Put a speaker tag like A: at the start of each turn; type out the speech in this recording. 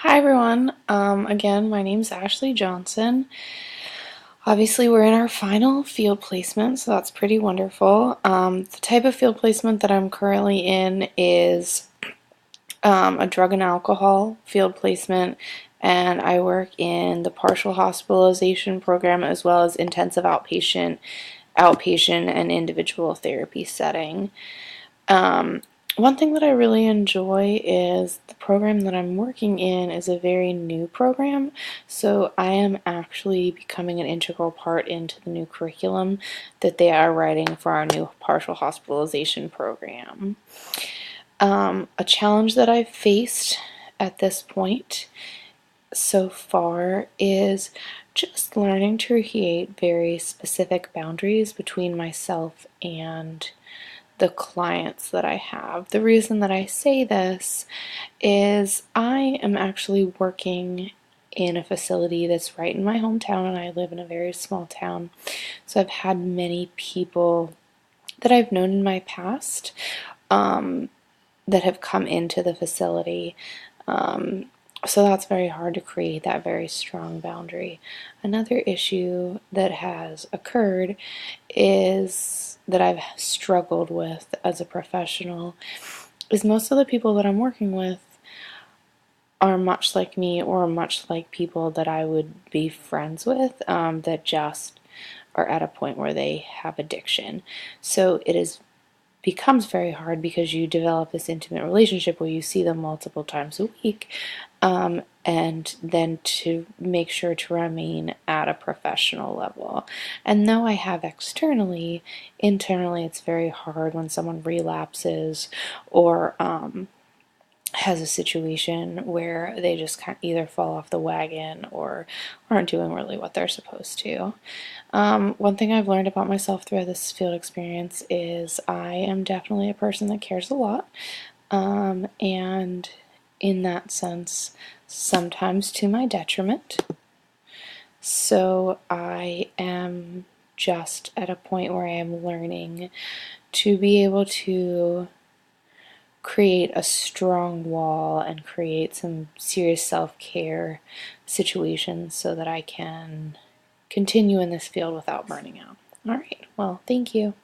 A: Hi everyone. Again, my name's Ashley Johnson. Obviously, we're in our final field placement, so that's pretty wonderful. The type of field placement that I'm currently in is a drug and alcohol field placement, and I work in the partial hospitalization program as well as intensive outpatient and individual therapy setting. One thing that I really enjoy is the program that I'm working in is a very new program, so I am actually becoming an integral part into the new curriculum that they are writing for our new partial hospitalization program. A challenge that I've faced at this point so far is just learning to create very specific boundaries between myself and the clients that I have. The reason that I say this is I am actually working in a facility that's right in my hometown, and I live in a very small town. So I've had many people that I've known in my past that have come into the facility. So that's very hard to create that very strong boundary. Another issue that has occurred is that I've struggled with as a professional is most of the people that I'm working with are much like me or much like people that I would be friends with that just are at a point where they have addiction. So becomes very hard because you develop this intimate relationship where you see them multiple times a week, and then to make sure to remain at a professional level. And though I have externally, internally it's very hard when someone relapses or has a situation where they just kind of either fall off the wagon or aren't doing really what they're supposed to. One thing I've learned about myself throughout this field experience is I am definitely a person that cares a lot, and in that sense, sometimes to my detriment. So I am just at a point where I am learning to be able to create a strong wall and create some serious self-care situations so that I can continue in this field without burning out. All right, well, thank you.